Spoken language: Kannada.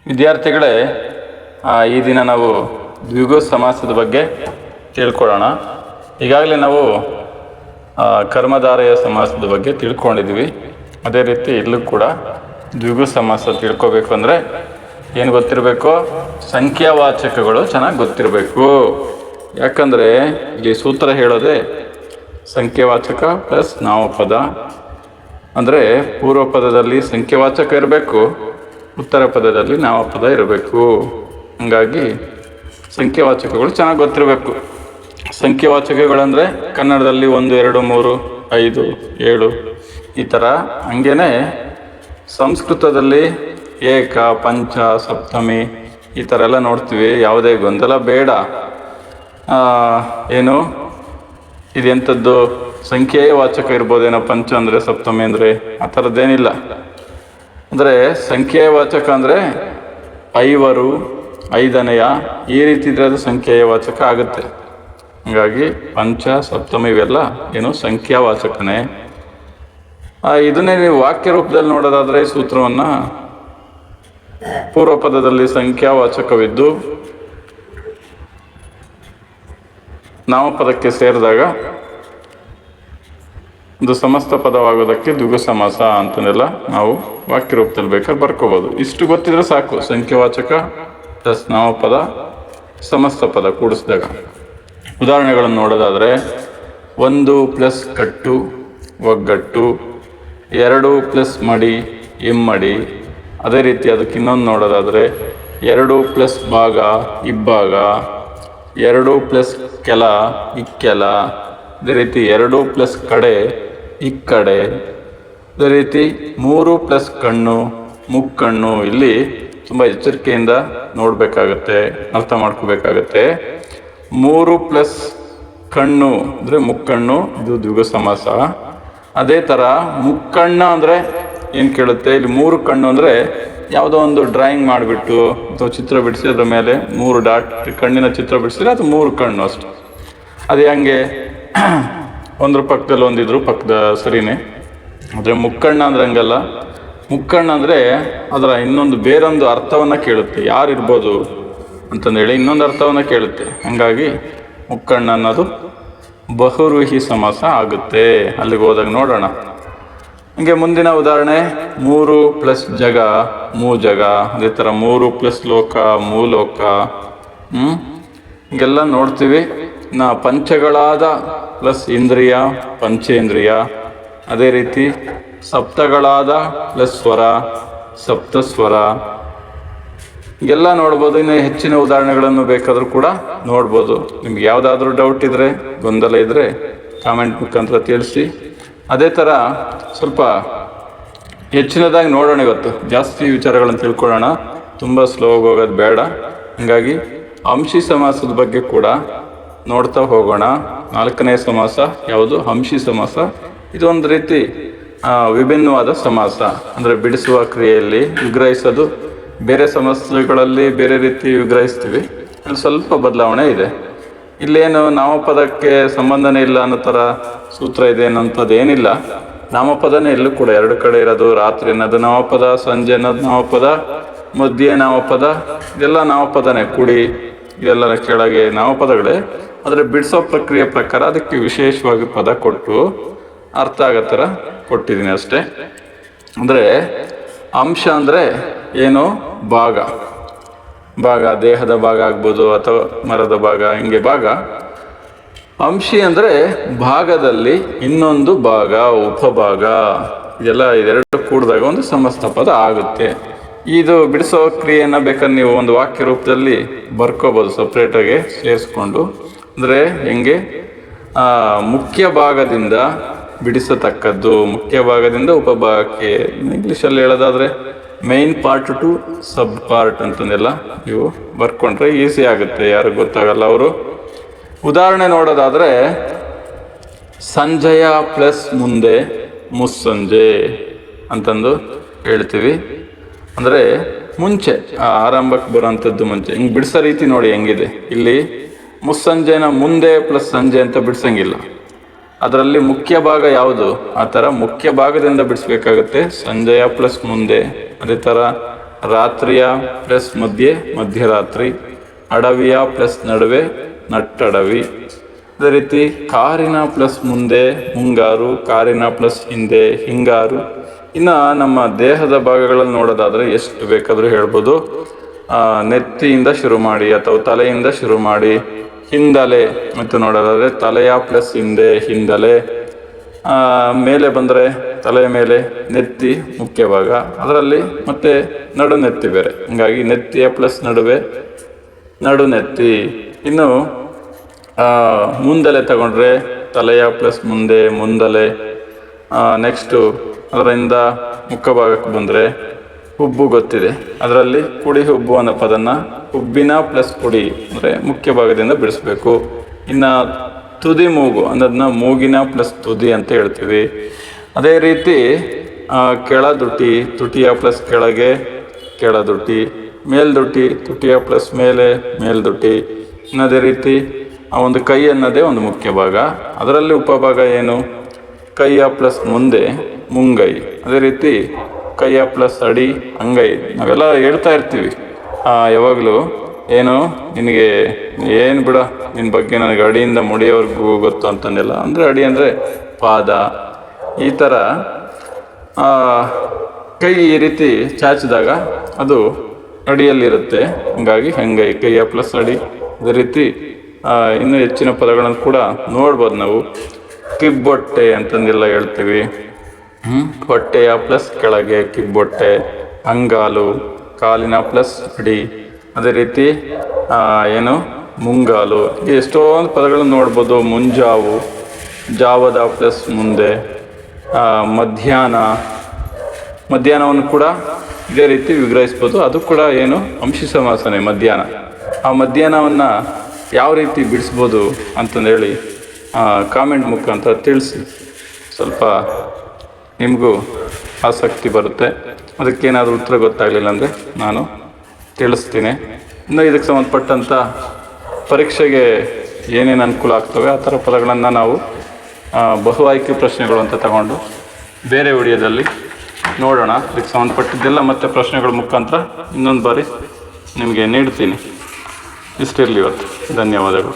ವಿದ್ಯಾರ್ಥಿಗಳೇ, ಈ ದಿನ ನಾವು ದ್ವಿಗು ಸಮಾಸದ ಬಗ್ಗೆ ತಿಳ್ಕೊಳ್ಳೋಣ. ಈಗಾಗಲೇ ನಾವು ಕರ್ಮಧಾರಯ ಸಮಾಸದ ಬಗ್ಗೆ ತಿಳ್ಕೊಂಡಿದ್ವಿ. ಅದೇ ರೀತಿ ಇಲ್ಲೂ ಕೂಡ ದ್ವಿಗು ಸಮಾಸ ತಿಳ್ಕೊಬೇಕು ಅಂದರೆ ಏನು ಗೊತ್ತಿರಬೇಕು? ಸಂಖ್ಯಾವಾಚಕಗಳು ಚೆನ್ನಾಗಿ ಗೊತ್ತಿರಬೇಕು. ಯಾಕಂದರೆ ಇಲ್ಲಿ ಸೂತ್ರ ಹೇಳೋದೇ ಸಂಖ್ಯಾವಾಚಕ ಪ್ಲಸ್ ನಾಮಪದ. ಅಂದರೆ ಪೂರ್ವ ಪದದಲ್ಲಿ ಸಂಖ್ಯಾವಾಚಕ ಇರಬೇಕು, ಉತ್ತರ ಪದದಲ್ಲಿ ನಾಮಪದ ಇರಬೇಕು. ಹಾಗಾಗಿ ಸಂಖ್ಯಾವಾಚಕಗಳು ಚೆನ್ನಾಗಿ ಗೊತ್ತಿರಬೇಕು. ಸಂಖ್ಯಾವಾಚಕಗಳಂದರೆ ಕನ್ನಡದಲ್ಲಿ 1, 2, 3, 5, 7 ಈ ಥರ. ಹಂಗೇ ಸಂಸ್ಕೃತದಲ್ಲಿ ಏಕ, ಪಂಚ, ಸಪ್ತಮಿ ಈ ಥರ ಎಲ್ಲ ನೋಡ್ತೀವಿ. ಯಾವುದೇ ಗೊಂದಲ ಬೇಡ. ಏನು ಇದೆಂಥದ್ದು ಸಂಖ್ಯೆಯ ವಾಚಕ ಇರ್ಬೋದೇನೋ, ಪಂಚ ಅಂದರೆ ಸಪ್ತಮಿ ಅಂದರೆ ಆ ಥರದ್ದೇನಿಲ್ಲ. ಅಂದರೆ ಸಂಖ್ಯೆಯ ವಾಚಕ ಅಂದರೆ 5, 5ನೇಯ ಈ ರೀತಿ ಇದ್ರೆ ಅದು ಸಂಖ್ಯೆಯ ವಾಚಕ ಆಗುತ್ತೆ. ಹಾಗಾಗಿ ಪಂಚ, ಸಪ್ತಮಿ ಇವೆಲ್ಲ ಏನು ಸಂಖ್ಯಾವಾಚಕನೇ. ಇದನ್ನೇ ನೀವು ವಾಕ್ಯ ರೂಪದಲ್ಲಿ ನೋಡೋದಾದರೆ ಸೂತ್ರವನ್ನು ಪೂರ್ವ ಪದದಲ್ಲಿ ಸಂಖ್ಯಾವಾಚಕವಿದ್ದು ನಾಮಪದಕ್ಕೆ ಸೇರಿದಾಗ ಒಂದು ಸಮಸ್ತ ಪದವಾಗೋದಕ್ಕೆ ದ್ವಿಗು ಸಮಾಸ ಅಂತನೆಲ್ಲ ನಾವು ವಾಕ್ಯ ರೂಪದಲ್ಲಿ ಬೇಕಾದ್ರೆ ಬರ್ಕೋಬೋದು. ಇಷ್ಟು ಗೊತ್ತಿದ್ರೆ ಸಾಕು. ಸಂಖ್ಯಾವಾಚಕ ಪ್ಲಸ್ ನಾಮಪದ ಸಮಸ್ತ ಪದ ಕೂಡಿಸಿದಾಗ. ಉದಾಹರಣೆಗಳನ್ನು ನೋಡೋದಾದರೆ 1 ಪ್ಲಸ್ ಕಟ್ಟು ಒಗ್ಗಟ್ಟು, 2 ಪ್ಲಸ್ ಮಡಿ ಇಮ್ಮಡಿ. ಅದೇ ರೀತಿ ಅದಕ್ಕೆ ಇನ್ನೊಂದು ನೋಡೋದಾದರೆ 2 ಪ್ಲಸ್ ಭಾಗ ಇಬ್ಬಾಗ, 2 ಪ್ಲಸ್ ಕೆಲ ಇಕ್ಕೆಲ. ಅದೇ ರೀತಿ 2 ಪ್ಲಸ್ ಕಡೆ ಇಕ್ಕಡೆ. ಅದೇ ರೀತಿ 3 ಪ್ಲಸ್ ಕಣ್ಣು ಮುಕ್ಕಣ್ಣು. ಇಲ್ಲಿ ತುಂಬ ಎಚ್ಚರಿಕೆಯಿಂದ ನೋಡಬೇಕಾಗತ್ತೆ, ಅರ್ಥ ಮಾಡ್ಕೋಬೇಕಾಗತ್ತೆ. 3 ಪ್ಲಸ್ ಕಣ್ಣು ಅಂದರೆ ಮುಕ್ಕಣ್ಣು, ಇದು ದ್ವಿಗು ಸಮಾಸ. ಅದೇ ಥರ ಮುಕ್ಕಣ್ಣ ಅಂದರೆ ಏನು ಕೇಳುತ್ತೆ? ಇಲ್ಲಿ 3 ಕಣ್ಣು ಅಂದರೆ ಯಾವುದೋ ಒಂದು ಡ್ರಾಯಿಂಗ್ ಮಾಡಿಬಿಟ್ಟು ಅಥವಾ ಚಿತ್ರ ಬಿಡಿಸಿ ಅದರ ಮೇಲೆ 3 ಡಾಟ್ ಕಣ್ಣಿನ ಚಿತ್ರ ಬಿಡಿಸಿದ್ರೆ ಅದು 3 ಕಣ್ಣು ಅಷ್ಟು. ಅದೇ ಹಂಗೆ ಒಂದ್ರ ಪಕ್ಕದಲ್ಲಿ ಒಂದಿದ್ರು ಪಕ್ಕದ ಸರಿನೇ. ಆದರೆ ಮುಕ್ಕಣ್ಣ ಅಂದರೆ ಹಂಗಲ್ಲ. ಮುಕ್ಕಣ್ಣ ಅಂದರೆ ಅದರ ಇನ್ನೊಂದು ಬೇರೊಂದು ಅರ್ಥವನ್ನು ಕೇಳುತ್ತೆ. ಯಾರಿರ್ಬೋದು ಅಂತಂದೇಳಿ ಇನ್ನೊಂದು ಅರ್ಥವನ್ನು ಕೇಳುತ್ತೆ. ಹಾಗಾಗಿ ಮುಕ್ಕಣ್ಣ ಅನ್ನೋದು ಬಹುರೂಹಿ ಸಮಾಸ ಆಗುತ್ತೆ. ಅಲ್ಲಿಗೆ ಹೋದಾಗ ನೋಡೋಣ. ಹಂಗೆ ಮುಂದಿನ ಉದಾಹರಣೆ 3 ಪ್ಲಸ್ ಜಗ ಮೂಜಗ. ಅದೇ ಥರ 3 ಪ್ಲಸ್ ಲೋಕ ಮೂಲೋಕ. ಹೀಗೆಲ್ಲ ನೋಡ್ತೀವಿ. ಪಂಚಗಳಾದ ಪ್ಲಸ್ ಇಂದ್ರಿಯ ಪಂಚೇಂದ್ರಿಯ. ಅದೇ ರೀತಿ ಸಪ್ತಗಳಾದ ಪ್ಲಸ್ ಸ್ವರ ಸಪ್ತಸ್ವರ. ಎಲ್ಲ ನೋಡ್ಬೋದು. ಇನ್ನು ಹೆಚ್ಚಿನ ಉದಾಹರಣೆಗಳನ್ನು ಬೇಕಾದರೂ ಕೂಡ ನೋಡ್ಬೋದು. ನಿಮ್ಗೆ ಯಾವುದಾದ್ರೂ ಡೌಟ್ ಇದ್ದರೆ, ಗೊಂದಲ ಇದ್ದರೆ ಕಾಮೆಂಟ್ ಮುಖಾಂತರ ತಿಳಿಸಿ. ಅದೇ ಥರ ಸ್ವಲ್ಪ ಹೆಚ್ಚಿನದಾಗಿ ನೋಡೋಣ. ಇವತ್ತು ಜಾಸ್ತಿ ವಿಚಾರಗಳನ್ನು ತಿಳ್ಕೊಳ್ಳೋಣ. ತುಂಬ ಸ್ಲೋ ಹೋಗೋದು ಬೇಡ. ಹಾಗಾಗಿ ಅಂಶಿ ಸಮಾಸದ ಬಗ್ಗೆ ಕೂಡ ನೋಡ್ತಾ ಹೋಗೋಣ. 4ನೇ ಸಮಾಸ ಯಾವುದು? ಅಂಶಿ ಸಮಾಸ. ಇದು ಒಂದು ರೀತಿ ವಿಭಿನ್ನವಾದ ಸಮಾಸ. ಅಂದರೆ ಬಿಡಿಸುವ ಕ್ರಿಯೆಯಲ್ಲಿ ವಿಗ್ರಹಿಸೋದು. ಬೇರೆ ಸಮಸ್ಯೆಗಳಲ್ಲಿ ಬೇರೆ ರೀತಿ ವಿಗ್ರಹಿಸ್ತೀವಿ, ಅಲ್ಲಿ ಸ್ವಲ್ಪ ಬದಲಾವಣೆ ಇದೆ. ಇಲ್ಲೇನು ನಾಮಪದಕ್ಕೆ ಸಂಬಂಧನೇ ಇಲ್ಲ ಅನ್ನೋ ಥರ ಸೂತ್ರ ಇದೆ ಅನ್ನೋಂಥದ್ದು ಏನಿಲ್ಲ. ನಾಮಪದನೇ ಎಲ್ಲೂ ಕೂಡ 2 ಕಡೆ ಇರೋದು. ರಾತ್ರಿ ಅನ್ನೋದು ನಾಮಪದ, ಸಂಜೆ ಅನ್ನೋದು ನಾಮಪದ, ಮಧ್ಯೆ ನಾಮಪದ, ಇದೆಲ್ಲ ನಾಮಪದನೇ. ಕುಡಿ ಇದೆಲ್ಲ ಕೆಳಗೆ ನಾಮಪದಗಳೇ. ಆದರೆ ಬಿಡಿಸೋ ಪ್ರಕ್ರಿಯೆ ಪ್ರಕಾರ ಅದಕ್ಕೆ ವಿಶೇಷವಾಗಿ ಪದ ಕೊಟ್ಟು ಅರ್ಥ ಆಗೋ ಥರ ಕೊಟ್ಟಿದ್ದೀನಿ ಅಷ್ಟೇ. ಅಂದರೆ ಅಂಶ ಅಂದರೆ ಏನು? ಭಾಗ. ಭಾಗ ದೇಹದ ಭಾಗ ಆಗ್ಬೋದು ಅಥವಾ ಮರದ ಭಾಗ, ಹಿಂಗೆ ಭಾಗ. ಅಂಶಿ ಅಂದರೆ ಭಾಗದಲ್ಲಿ ಇನ್ನೊಂದು ಭಾಗ, ಉಪಭಾಗ. ಇದೆಲ್ಲ ಇದೆರಡು ಕೂಡಿದಾಗ ಒಂದು ಸಮಸ್ತ ಪದ ಆಗುತ್ತೆ. ಇದು ಬಿಡಿಸೋ ಕ್ರಿಯೆಯನ್ನು ಬೇಕಾದ್ರೆ ನೀವು ಒಂದು ವಾಕ್ಯ ರೂಪದಲ್ಲಿ ಬರ್ಕೋಬೋದು ಸಪ್ರೇಟಾಗಿ ಸೇರಿಸ್ಕೊಂಡು. ಅಂದರೆ ಹೆಂಗೆ? ಮುಖ್ಯ ಭಾಗದಿಂದ ಬಿಡಿಸತಕ್ಕದ್ದು, ಮುಖ್ಯ ಭಾಗದಿಂದ ಉಪಭಾಗಕ್ಕೆ. ಇಂಗ್ಲೀಷಲ್ಲಿ ಹೇಳೋದಾದರೆ ಮೈನ್ ಪಾರ್ಟ್ ಟು ಸಬ್ ಪಾರ್ಟ್ ಅಂತಂದೆಲ್ಲ ನೀವು ಬರ್ಕೊಂಡ್ರೆ ಈಸಿ ಆಗುತ್ತೆ. ಯಾರು ಗೊತ್ತಾಗಲ್ಲ ಅವರು. ಉದಾಹರಣೆ ನೋಡೋದಾದರೆ ಸಂಜಯ ಪ್ಲಸ್ ಮುಂದೆ ಮುಸ್ಸಂಜೆ ಅಂತಂದು ಹೇಳ್ತೀವಿ. ಅಂದರೆ ಮುಂಚೆ ಆರಂಭಕ್ಕೆ ಬರೋಂಥದ್ದು ಮುಂಚೆ. ಹಿಂಗೆ ಬಿಡಿಸೋ ರೀತಿ ನೋಡಿ ಹೆಂಗಿದೆ. ಇಲ್ಲಿ ಮುಸ್ಸಂಜೆನ ಮುಂದೆ ಪ್ಲಸ್ ಸಂಜೆ ಅಂತ ಬಿಡಿಸಂಗಿಲ್ಲ. ಅದರಲ್ಲಿ ಮುಖ್ಯ ಭಾಗ ಯಾವುದು? ಆ ಥರ ಮುಖ್ಯ ಭಾಗದಿಂದ ಬಿಡಿಸ್ಬೇಕಾಗುತ್ತೆ. ಸಂಜಯ ಪ್ಲಸ್ ಮುಂದೆ. ಅದೇ ಥರ ರಾತ್ರಿಯ ಪ್ಲಸ್ ಮಧ್ಯೆ ಮಧ್ಯರಾತ್ರಿ, ಅಡವಿಯ ಪ್ಲಸ್ ನಡುವೆ ನಟ್ಟಡವಿ. ಅದೇ ರೀತಿ ಕಾರಿನ ಪ್ಲಸ್ ಮುಂದೆ ಮುಂಗಾರು, ಕಾರಿನ ಪ್ಲಸ್ ಹಿಂದೆ ಹಿಂಗಾರು. ಇನ್ನು ನಮ್ಮ ದೇಹದ ಭಾಗಗಳನ್ನು ನೋಡೋದಾದರೆ ಎಷ್ಟು ಬೇಕಾದರೂ ಹೇಳ್ಬೋದು. ನೆತ್ತಿಯಿಂದ ಶುರು ಮಾಡಿ ಅಥವಾ ತಲೆಯಿಂದ ಶುರು ಮಾಡಿ ಹಿಂದಲೆ ಮತ್ತು ನೋಡೋದಾದರೆ ತಲೆಯ ಪ್ಲಸ್ ಹಿಂದೆ ಹಿಂದಲೆ. ಮೇಲೆ ಬಂದರೆ ತಲೆಯ ಮೇಲೆ ನೆತ್ತಿ ಮುಖ್ಯ ಭಾಗ, ಅದರಲ್ಲಿ ಮತ್ತೆ ನಡು ನೆತ್ತಿ ಬೇರೆ, ಹೀಗಾಗಿ ನೆತ್ತಿಯ ಪ್ಲಸ್ ನಡುವೆ ನಡು ನೆತ್ತಿ. ಇನ್ನು ಮುಂದಲೆ ತಗೊಂಡ್ರೆ ತಲೆಯ ಪ್ಲಸ್ ಮುಂದೆ ಮುಂದಲೆ. ನೆಕ್ಸ್ಟು ಅದರಿಂದ ಮುಖ ಭಾಗಕ್ಕೆ ಬಂದರೆ ಹುಬ್ಬು ಗೊತ್ತಿದೆ, ಅದರಲ್ಲಿ ಕುಡಿ ಹುಬ್ಬು ಅನ್ನೋ ಪದನ ಹುಬ್ಬಿನ ಪ್ಲಸ್ ಕುಡಿ ಅಂದರೆ ಮುಖ್ಯ ಭಾಗದಿಂದ ಬಿಡಿಸ್ಬೇಕು. ಇನ್ನು ತುದಿ ಮೂಗು ಅನ್ನೋದನ್ನ ಮೂಗಿನ ಪ್ಲಸ್ ತುದಿ ಅಂತ ಹೇಳ್ತೀವಿ. ಅದೇ ರೀತಿ ಕೆಳದುಟಿ, ತುಟಿಯ ಪ್ಲಸ್ ಕೆಳಗೆ ಕೆಳದುಟಿ. ಮೇಲ್ದುಟಿ, ತುಟಿಯ ಪ್ಲಸ್ ಮೇಲೆ ಮೇಲ್ದುಟಿ. ಅದೇ ರೀತಿ ಆ ಒಂದು ಕೈ ಅನ್ನೋದೇ ಒಂದು ಮುಖ್ಯ ಭಾಗ, ಅದರಲ್ಲಿ ಉಪಭಾಗ ಏನು? ಕೈಯ ಪ್ಲಸ್ ಮುಂದೆ ಮುಂಗೈ. ಅದೇ ರೀತಿ ಕೈಯ ಪ್ಲಸ್ ಅಡಿ ಅಂಗೈ. ನಾವೆಲ್ಲ ಹೇಳ್ತಾ ಇರ್ತೀವಿ ಯಾವಾಗಲೂ, ಏನು ನಿನಗೆ ಏನು ಬಿಡ, ನಿನ್ನ ಬಗ್ಗೆ ನನಗೆ ಅಡಿಯಿಂದ ಮುಡಿಯೋವರೆಗೂ ಗೊತ್ತು ಅಂತಂದಿಲ್ಲ. ಅಂದರೆ ಅಡಿ ಅಂದರೆ ಪಾದ. ಈ ಥರ ಕೈ ಈ ರೀತಿ ಚಾಚಿದಾಗ ಅದು ಅಡಿಯಲ್ಲಿರುತ್ತೆ, ಹೀಗಾಗಿ ಅಂಗೈ, ಕೈಯ ಪ್ಲಸ್ ಅಡಿ. ಅದೇ ರೀತಿ ಇನ್ನೂ ಹೆಚ್ಚಿನ ಪದಗಳನ್ನು ಕೂಡ ನೋಡ್ಬೋದು ನಾವು. ಕಿಬ್ಬೊಟ್ಟೆ ಅಂತಂದೆಲ್ಲ ಹೇಳ್ತೀವಿ. ಹೊಟ್ಟೆಯ ಪ್ಲಸ್ ಕೆಳಗೆ ಕಿಬ್ಬೊಟ್ಟೆ. ಅಂಗಾಲು, ಕಾಲಿನ ಪ್ಲಸ್ ಅಡಿ. ಅದೇ ರೀತಿ ಏನು ಮುಂಗಾಲು. ಎಷ್ಟೊಂದು ಪದಗಳನ್ನು ನೋಡ್ಬೋದು. ಮುಂಜಾವು, ಜಾವದ ಪ್ಲಸ್ ಮುಂದೆ. ಮಧ್ಯಾಹ್ನ, ಮಧ್ಯಾಹ್ನವನ್ನು ಕೂಡ ಇದೇ ರೀತಿ ವಿಗ್ರಹಿಸ್ಬೋದು. ಅದು ಕೂಡ ಏನು ಅಂಶಿ ಸಮಾಸನೆ ಮಧ್ಯಾಹ್ನ. ಆ ಮಧ್ಯಾಹ್ನವನ್ನು ಯಾವ ರೀತಿ ಬಿಡಿಸ್ಬೋದು ಅಂತಂದೇಳಿ ಕಾಮೆಂಟ್ ಮುಖಾಂತರ ತಿಳಿಸಿ, ಸ್ವಲ್ಪ ನಿಮಗೂ ಆಸಕ್ತಿ ಬರುತ್ತೆ. ಅದಕ್ಕೇನಾದರೂ ಉತ್ತರ ಗೊತ್ತಾಗಲಿಲ್ಲ ಅಂದರೆ ನಾನು ತಿಳಿಸ್ತೀನಿ. ಇನ್ನು ಇದಕ್ಕೆ ಸಂಬಂಧಪಟ್ಟಂಥ ಪರೀಕ್ಷೆಗೆ ಏನೇನು ಅನುಕೂಲ ಆಗ್ತವೆ ಆ ಥರ ಪದಗಳನ್ನು ನಾವು ಬಹು ಆಯ್ಕೆ ಪ್ರಶ್ನೆಗಳು ಅಂತ ತಗೊಂಡು ಬೇರೆ ವಿಡಿಯೋದಲ್ಲಿ ನೋಡೋಣ. ಇದಕ್ಕೆ ಸಂಬಂಧಪಟ್ಟಿದ್ದೆಲ್ಲ ಮತ್ತೆ ಪ್ರಶ್ನೆಗಳ ಮುಖಾಂತರ ಇನ್ನೊಂದು ಬಾರಿ ನಿಮಗೆ ನೀಡ್ತೀನಿ. ಇಷ್ಟಿರಲಿ ಇವತ್ತು. ಧನ್ಯವಾದಗಳು.